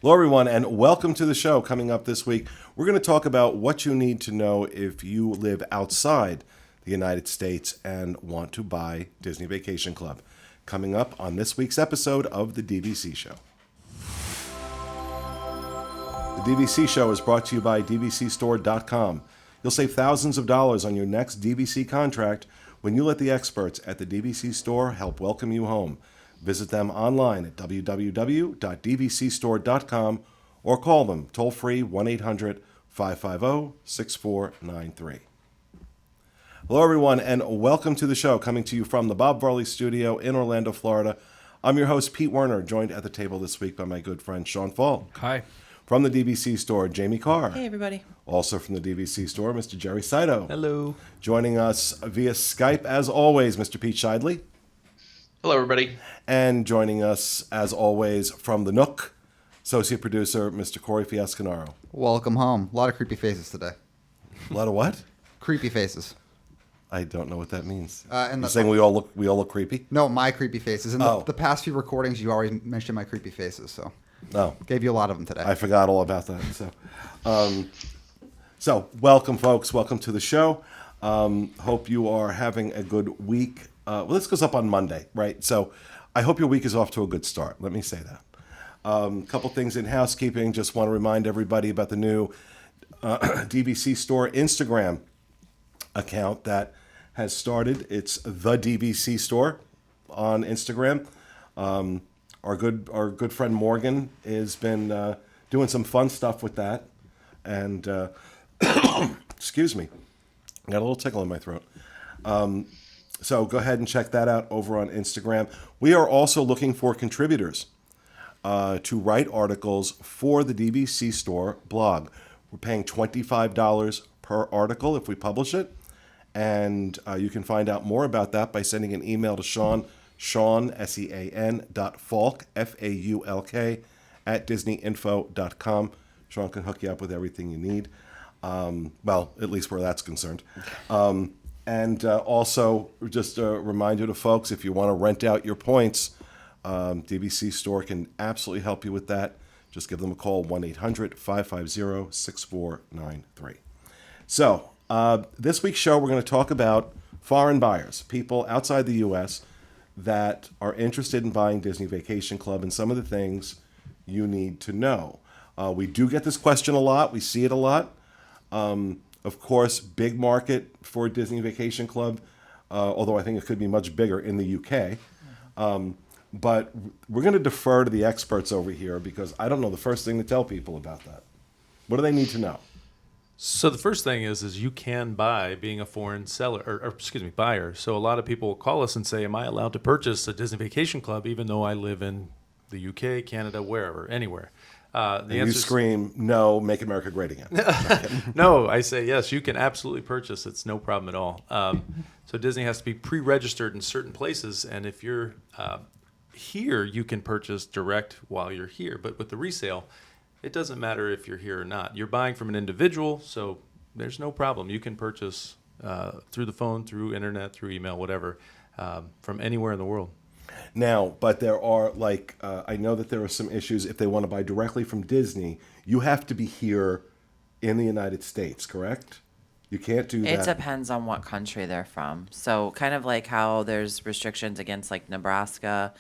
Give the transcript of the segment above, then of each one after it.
Hello, everyone, and welcome to the show. Coming up this week, we're going to talk about what you need to know if you live outside the United States and want to buy Disney Vacation Club. Coming up on this week's episode of the DVC Show. The DVC Show is brought to you by DVCstore.com. You'll save thousands of dollars on your next DVC contract when you let the experts at the DVC Store help welcome you home. Visit them online at www.dvcstore.com or call them toll-free 1-800-550-6493. Hello, everyone, and welcome to the show, coming to you from the Bob Varley Studio in Orlando, Florida. I'm your host, Pete Werner, joined at the table this week by my good friend, Sean.faulk. Hi. From the DVC Store, Jamie Carr. Hey, everybody. Also from the DVC Store, Mr. Jerry Saito. Hello. Joining us via Skype, as always, Mr. Pete Scheidley. Hello, everybody. And joining us, as always, from the Nook, associate producer, Mr. Corey Fiascanaro. Welcome home. A lot of creepy faces today. A lot of what? Creepy faces. I don't know what that means. And You're saying we all look creepy? No, my creepy faces. In the past few recordings, you already mentioned my creepy faces, so gave you a lot of them today. I forgot all about that. So welcome, folks. Welcome to the show. Hope you are having a good week. Well, this goes up on Monday, right? So I hope your week is off to a good start. Let me say that. A couple things in housekeeping. Just want to remind everybody about the new DVC Store Instagram account that has started. It's the DVC Store on Instagram. Our good friend Morgan has been doing some fun stuff with that. And excuse me, I got a little tickle in my throat. So go ahead and check that out over on Instagram. We are also looking for contributors to write articles for the DVC Store blog. We're paying $25 per article if we publish it. And you can find out more about that by sending an email to Sean, SEAN.faulk, FAULK, at DisneyInfo.com. Sean can hook you up with everything you need. Well, at least where that's concerned. And also, just a reminder to folks, if you want to rent out your points, DVC Store can absolutely help you with that. Just give them a call, 1-800-550-6493. So, this week's show, we're going to talk about foreign buyers, people outside the U.S. that are interested in buying Disney Vacation Club and some of the things you need to know. We do get this question a lot. We see it a lot. Of course, big market for Disney Vacation Club, although I think it could be much bigger in the UK. But we're going to defer to the experts over here because I don't know the first thing to tell people about that. What do they need to know? So the first thing is you can buy being a foreign buyer. So a lot of people will call us and say, am I allowed to purchase a Disney Vacation Club even though I live in the UK, Canada, wherever, anywhere? The answer scream, no, make America great again. No, I say yes, you can absolutely purchase. It's no problem at all. So Disney has to be pre-registered in certain places, and if you're here, you can purchase direct while you're here. But with the resale, it doesn't matter if you're here or not. You're buying from an individual, so there's no problem. You can purchase through the phone, through internet, through email, whatever, from anywhere in the world. Now, but there are, I know that there are some issues if they want to buy directly from Disney. You have to be here in the United States, correct? You can't do that. It depends on what country they're from. So kind of like how there's restrictions against like Nebraska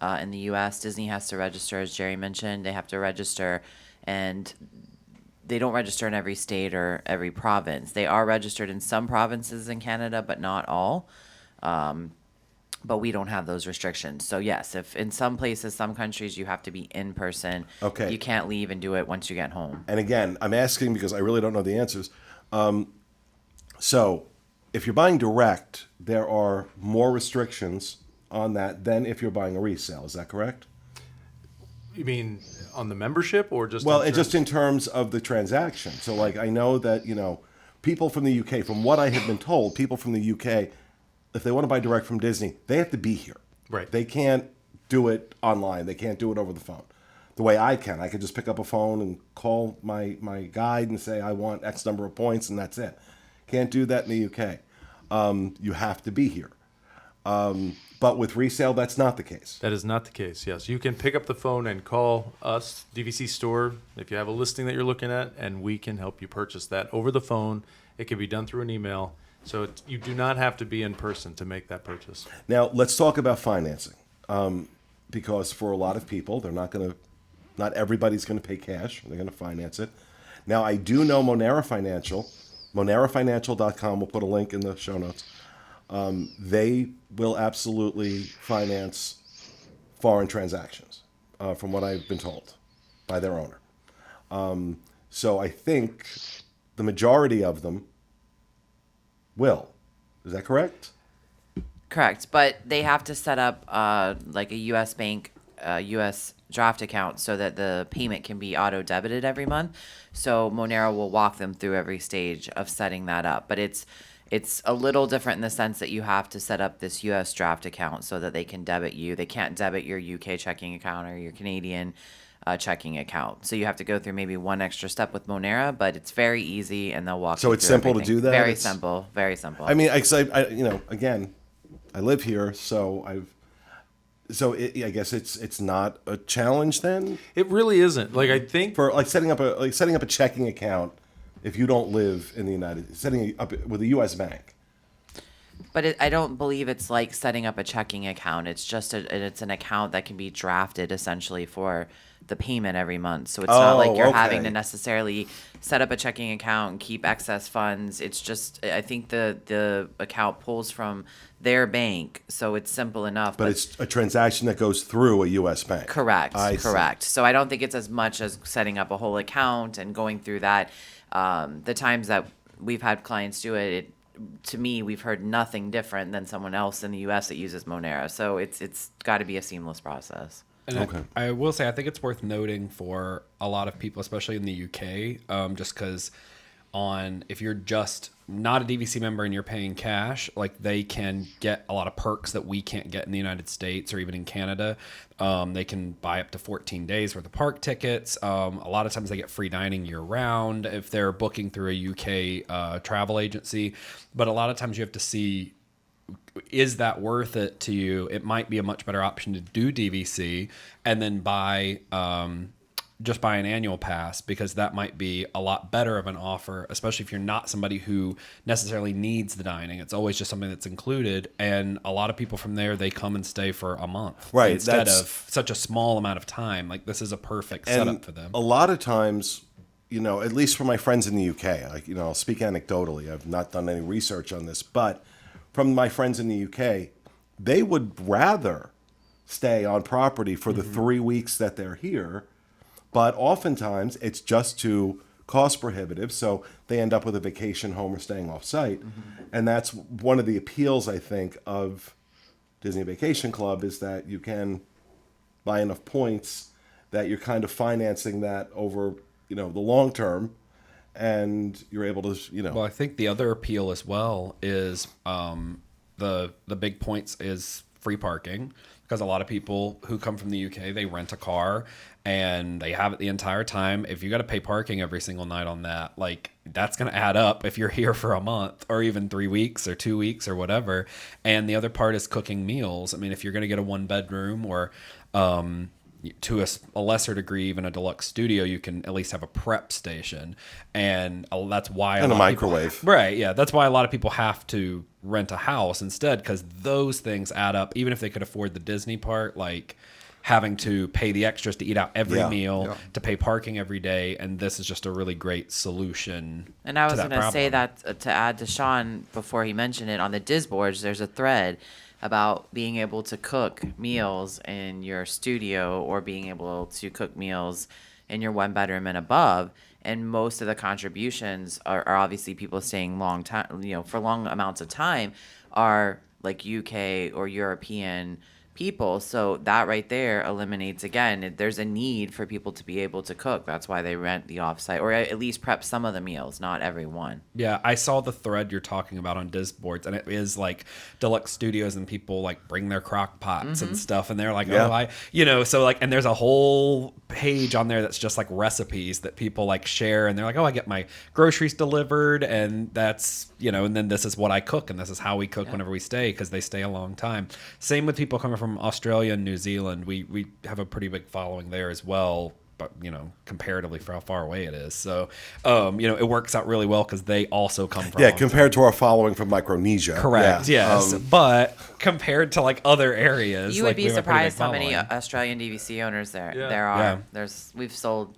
in the U.S., Disney has to register, as Jerry mentioned. They have to register, and they don't register in every state or every province. They are registered in some provinces in Canada, but not all. But we don't have those restrictions. So yes, if in some places, some countries, you have to be in person. Okay. You can't leave and do it once you get home. And again, I'm asking because I really don't know the answers. So if you're buying direct, there are more restrictions on that than if you're buying a resale. Is that correct? You mean on the membership or just? Well, just in terms of the transaction. So like I know that, people from the UK, from what I have been told, people from the UK, if they want to buy direct from Disney, they have to be here. Right. They can't do it online. They can't do it over the phone. The way I can. I could just pick up a phone and call my guide and say, I want X number of points, and that's it. Can't do that in the UK. You have to be here. But with resale, that's not the case. That is not the case. Yes, you can pick up the phone and call us, DVC Store, if you have a listing that you're looking at, and we can help you purchase that over the phone. It can be done through an email, so you do not have to be in person to make that purchase. Now, let's talk about financing, because for a lot of people, not everybody's going to pay cash. They're going to finance it. Now, I do know Monera Financial, monerafinancial.com. We'll put a link in the show notes. They will absolutely finance foreign transactions, from what I've been told by their owner. So I think the majority of them will. Is that correct? Correct, but they have to set up like a U.S. bank, U.S. draft account so that the payment can be auto debited every month. So Monera will walk them through every stage of setting that up. But it's a little different in the sense that you have to set up this U.S. draft account so that they can debit you. They can't debit your UK checking account or your Canadian checking account. So you have to go through maybe one extra step with Monera, but it's very easy, and they'll walk you through. So it's simple to everything. do that? Very simple. Very simple. I mean, I again, I live here, so I guess it's not a challenge then. It really isn't. Like, I think For setting up a checking account, if you don't live in the setting it up with a U.S. bank. But I don't believe it's like setting up a checking account. It's just it's an account that can be drafted essentially for the payment every month. So it's not like you're having to necessarily set up a checking account and keep excess funds. It's just, I think the account pulls from their bank, so it's simple enough. But it's a transaction that goes through a U.S. bank. Correct. Correct. So I don't think it's as much as setting up a whole account and going through that. The times that we've had clients do it, to me, we've heard nothing different than someone else in the U.S. that uses Monera. So it's got to be a seamless process. And Okay. I will say, I think it's worth noting for a lot of people, especially in the UK, just because if you're just not a DVC member and you're paying cash, like they can get a lot of perks that we can't get in the United States or even in Canada. They can buy up to 14 days worth of park tickets. A lot of times they get free dining year round if they're booking through a UK travel agency. But a lot of times you have to see, is that worth it to you? It might be a much better option to do DVC and then just buy an annual pass, because that might be a lot better of an offer, especially if you're not somebody who necessarily needs the dining. It's always just something that's included. And a lot of people from there, they come and stay for a month instead of such a small amount of time. Like, this is a perfect setup for them. A lot of times, at least for my friends in the UK, I'll speak anecdotally. I've not done any research on this, but from my friends in the UK, they would rather stay on property for the 3 weeks that they're here. But oftentimes it's just too cost prohibitive, so they end up with a vacation home or staying off site. And that's one of the appeals, I think, of Disney Vacation Club, is that you can buy enough points that you're kind of financing that over, the long term, and you're able to, Well, I think the other appeal as well is the big points is free parking, because a lot of people who come from the UK, they rent a car and they have it the entire time. If you got to pay parking every single night on that, like, that's going to add up if you're here for a month or even 3 weeks or 2 weeks or whatever. And the other part is cooking meals. I mean, if you're going to get a 1-bedroom or to a lesser degree, even a deluxe studio, you can at least have a prep station. And that's why a microwave. Right, yeah. That's why a lot of people have to rent a house instead, because those things add up. Even if they could afford the Disney part, like having to pay the extras to eat out every meal, to pay parking every day, and this is just a really great solution. And I was going to say that to add to Sean before he mentioned it, on the DIS boards, there's a thread about being able to cook meals in your studio or being able to cook meals in your 1-bedroom and above. And most of the contributions are obviously people staying long time, for long amounts of time, are like UK or European people. So that right there eliminates, again, there's a need for people to be able to cook. That's why they rent the offsite, or at least prep some of the meals, not every one. Yeah, I saw the thread you're talking about on Disboards, and it is like deluxe studios, and people like bring their crock pots and stuff, and they're like, so like, and there's a whole page on there that's just like recipes that people like share, and they're like, I get my groceries delivered, and that's, and then this is what I cook, and this is how we cook whenever we stay, because they stay a long time. Same with people coming from Australia and New Zealand. We have a pretty big following there as well, but comparatively for how far away it is. So it works out really well because they also come from compared to our following from Micronesia. Correct. Yes, but compared to like other areas, You would be surprised how many following. Australian DVC owners there are. Yeah. We've sold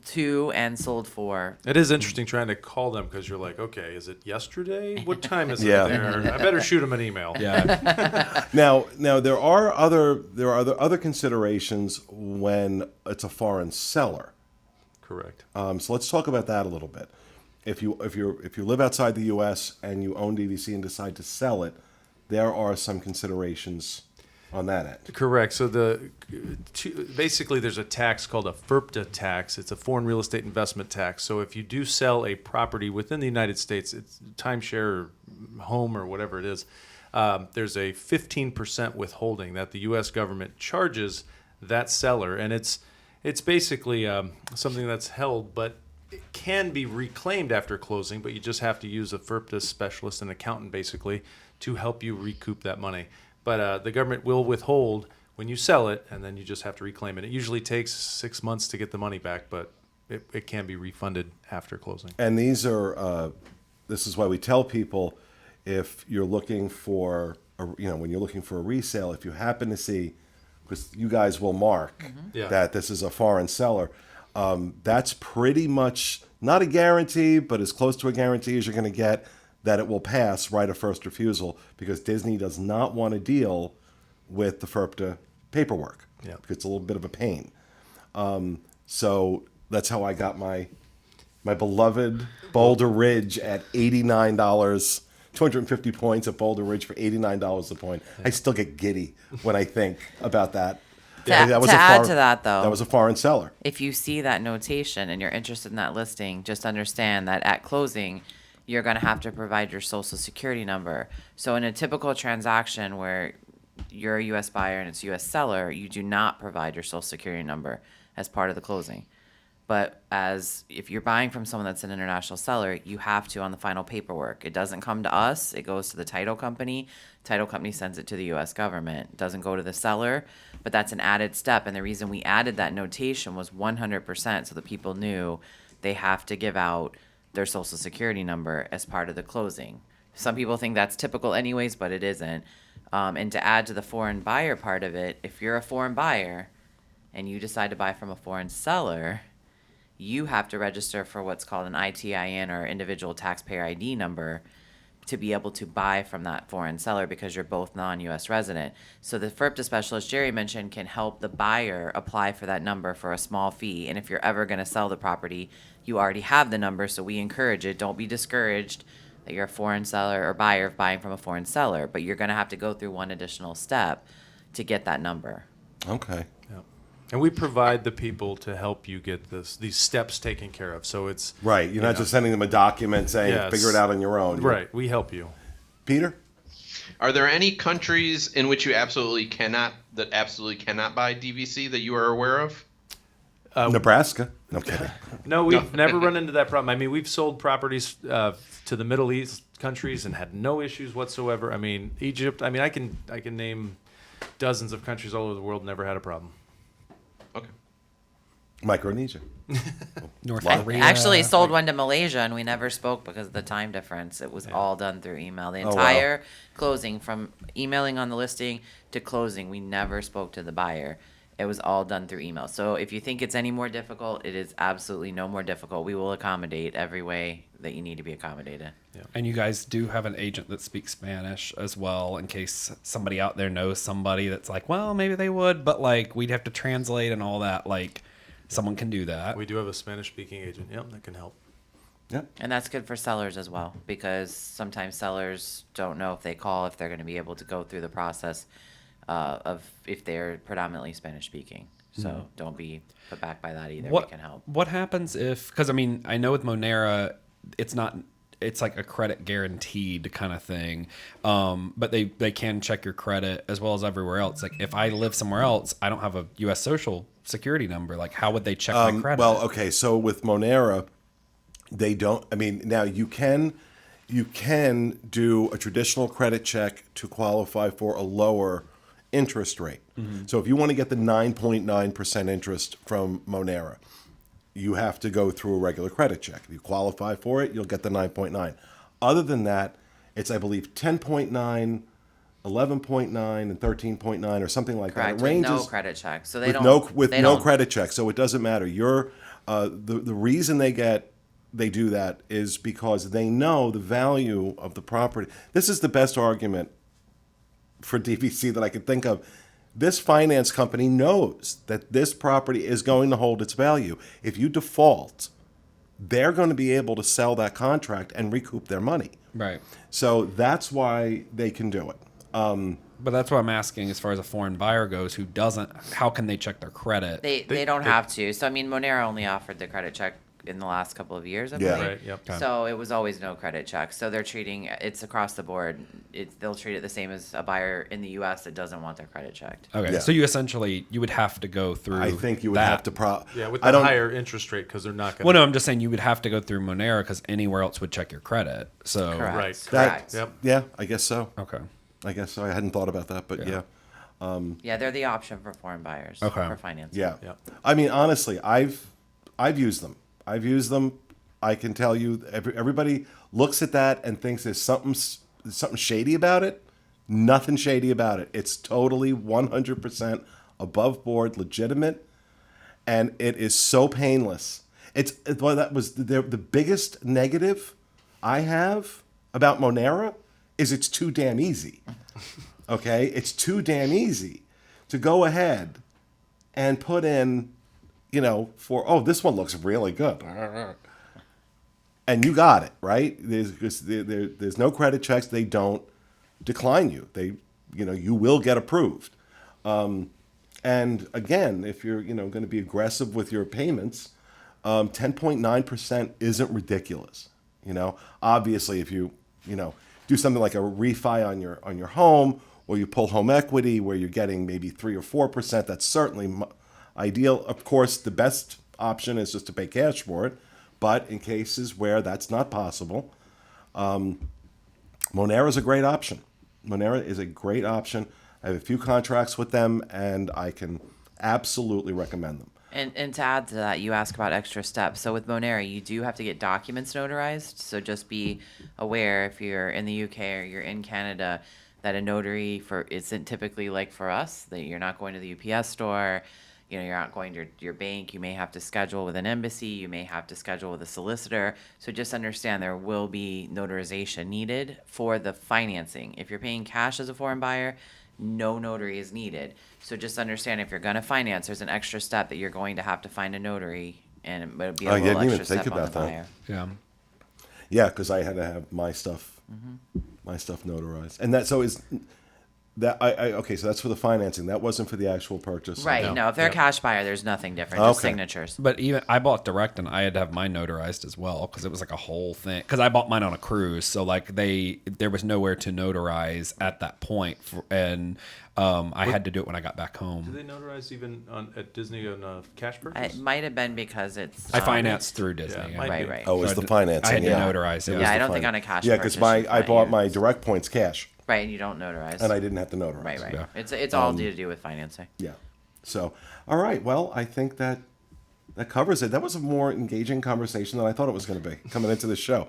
2 and sold 4. It is interesting trying to call them because you're like, okay, is it yesterday? What time is it Yeah. there? I better shoot them an email. Yeah. Now there are other considerations when it's a foreign seller. Correct. So let's talk about that a little bit. If you live outside the U.S. and you own DVC and decide to sell it, there are some considerations on that end. Correct. So basically there's a tax called a FERPTA tax. It's a foreign real estate investment tax. So if you do sell a property within the United States, it's timeshare or home or whatever it is, there's a 15% withholding that the U.S. government charges that seller. And it's basically something that's held, but it can be reclaimed after closing, but you just have to use a FERPTA specialist, an accountant basically, to help you recoup that money. But the government will withhold when you sell it, and then you just have to reclaim it. It usually takes 6 months to get the money back, but it can be refunded after closing. And these are this is why we tell people, if you're looking for when you're looking for a resale, if you happen to see, because you guys will mark that this is a foreign seller, that's pretty much not a guarantee, but as close to a guarantee as you're going to get that it will pass right of first refusal, because Disney does not want to deal with the FERPTA paperwork. Yeah. Because it's a little bit of a pain. So that's how I got my beloved Boulder Ridge at $89, 250 points at Boulder Ridge for $89 a point. I still get giddy when I think about that. To add to that, though, that was a foreign seller. if you see that notation and you're interested in that listing, just understand that at closing, you're going to have to provide your social security number. So in a typical transaction where you're a U.S. buyer and it's a U.S. seller, you do not provide your social security number as part of the closing. But if you're buying from someone that's an international seller, you have to on the final paperwork. It doesn't come to us. It goes to the title company. Title company sends it to the U.S. government. It doesn't go to the seller, but that's an added step. And the reason we added that notation was 100% so that people knew they have to give out their social security number as part of the closing. Some people think that's typical anyways, but it isn't. And to add to the foreign buyer part of it, if you're a foreign buyer and you decide to buy from a foreign seller, you have to register for what's called an ITIN, or individual taxpayer ID number, to be able to buy from that foreign seller, because you're both non-U.S. resident. So the FERPTA specialist Jerry mentioned can help the buyer apply for that number for a small fee. And if you're ever going to sell the property, you already have the number, so we encourage it. Don't be discouraged that you're a foreign seller or buyer buying from a foreign seller, but you're going to have to go through one additional step to get that number. Okay. Yeah. And we provide the people to help you get these steps taken care of. So it's Right. You're not just sending them a document saying, Yes. figure it out on your own. right. We help you. Peter? Are there any countries in which you absolutely cannot buy DVC that you are aware of? Nebraska? No I'm kidding. No, we've never run into that problem. I mean, we've sold properties to the Middle East countries and had no issues whatsoever. I mean, Egypt. I mean, I can name dozens of countries all over the world, never had a problem. Okay. Micronesia. North Wow. Korea. Actually sold one to Malaysia, and we never spoke because of the time difference. It was all done through email. The entire closing, from emailing on the listing to closing, we never spoke to the buyer. It was all done through email. So if you think it's any more difficult, it is absolutely no more difficult. We will accommodate every way that you need to be accommodated. And you guys do have an agent that speaks Spanish as well, in case somebody out there knows somebody that's like, well, maybe they would, but like we'd have to translate and all that. Like, someone can do that. We do have a Spanish-speaking agent. Yep, that can help. Yeah. And that's good for sellers as well, because sometimes sellers don't know if they call, if they're going to be able to go through the process of if they're predominantly Spanish speaking. So don't be put back by that either. What We can help. What happens if? Because I mean, I know with Monera, it's not. It's like a credit guaranteed kind of thing, but they can check your credit as well as everywhere else. Like if I live somewhere else, I don't have a U.S. Social Security number. Like how would they check my credit? Well, okay, so with Monera, they don't. I mean, now you can do a traditional credit check to qualify for a lower interest rate. So if you want to get the 9.9% interest from Monera, you have to go through a regular credit check. If you qualify for it, you'll get the 9.9. Other than that, it's, I believe, 10.9, 11.9, and 13.9 or something like Correct. that. It ranges with no credit check. So they with don't. no credit check. So it doesn't matter. The reason they do that is because they know the value of the property. This is the best argument for DVC that I could think of. This finance company knows that this property is going to hold its value. If you default, they're going to be able to sell that contract and recoup their money. Right. So that's why they can do it. But that's what I'm asking as far as a foreign buyer goes who doesn't, how can they check their credit? They don't have to. So I mean, Monera only offered the credit check in the last couple of years, I Yeah. believe. Right, yep. Okay. So it was always no credit check. So they're treating it's across the board. They'll treat it the same as a buyer in the U.S. that doesn't want their credit checked. Okay, Yeah. so you would have to go through. I think you would that. have to Yeah, with I the don't- higher interest rate because they're not going Well, no, I'm just saying you would have to go through Monera because anywhere else would check your credit. So Correct. Right. Correct. Yep. Yeah, I guess so. Okay. I guess so. I hadn't thought about that, but yeah. Yeah, they're the option for foreign buyers Okay. for financing. Yeah. Yep. I mean, honestly, I've used them. I can tell you, everybody looks at that and thinks there's something shady about it. Nothing shady about it. It's totally 100% above board, legitimate, and it is so painless. Well, that was the biggest negative I have about Monera is it's too damn easy. Okay, it's too damn easy to go ahead and put in, this one looks really good. And you got it, right? There's no credit checks. They don't decline you. You will get approved. And again, if you're, going to be aggressive with your payments, 10.9% isn't ridiculous. Obviously, if you, do something like a refi on your home, or you pull home equity where you're getting maybe 3 or 4%, that's certainly ideal. Of course, the best option is just to pay cash for it. But in cases where that's not possible, Monera is a great option. Monera is a great option. I have a few contracts with them, and I can absolutely recommend them. And to add to that, you ask about extra steps. So with Monera, you do have to get documents notarized. So just be aware if you're in the UK or you're in Canada that a notary isn't typically like for us, that you're not going to the UPS store. You're not going to your bank. You may have to schedule with an embassy. You may have to schedule with a solicitor. So just understand there will be notarization needed for the financing. If you're paying cash as a foreign buyer, no notary is needed. So just understand if you're going to finance, there's an extra step that you're going to have to find a notary, and it'll be a little didn't even extra think step on the about that. buyer. Yeah. Yeah, because I had to have my stuff notarized, and that so is that okay. So that's for the financing. That wasn't for the actual purchase. Right. No. No, if they're Yep. a cash buyer, there's nothing different. Just Okay. signatures. But even I bought direct and I had to have mine notarized as well because it was like a whole thing. Because I bought mine on a cruise, so like there was nowhere to notarize at that point, and I had to do it when I got back Do home. they notarize even at Disney on a cash purchase? It might have been because it's. I financed through Disney. Yeah, yeah. might Right, be. right. Oh, it's So the I financing. had to yeah. notarize it. was Yeah, I the don't think on a cash Yeah, because purchase I you bought fin- my direct points cash, Right, and you don't notarize. and I didn't have to notarize. Right, right. Yeah. It's all to do with financing. Yeah. So, all right. Well, I think that covers it. That was a more engaging conversation than I thought it was going to be coming into the show.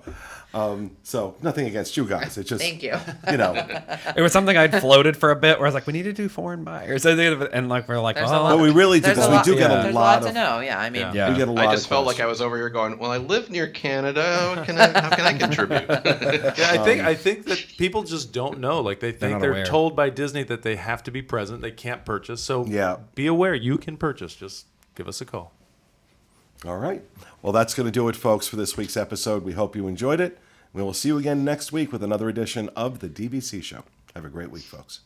So nothing against you guys. It's just Thank you. It was something I'd floated for a bit where I was like, we need to do foreign buyers. And like, we're like, There's oh, a lot. But we really do There's because a we lot- do get yeah. a There's lot to of. know. Yeah, I mean, Yeah. We get a lot. I just of felt like I questions. was over here going, well, I live near Canada. How can I contribute? Yeah, I think that people just don't know. Like they think not they're aware. told by Disney that they have to be present. They can't purchase. So Yeah. be aware you can purchase. Just give us a call. All right. Well, that's going to do it, folks, for this week's episode. We hope you enjoyed it. We will see you again next week with another edition of the DVC Show. Have a great week, folks.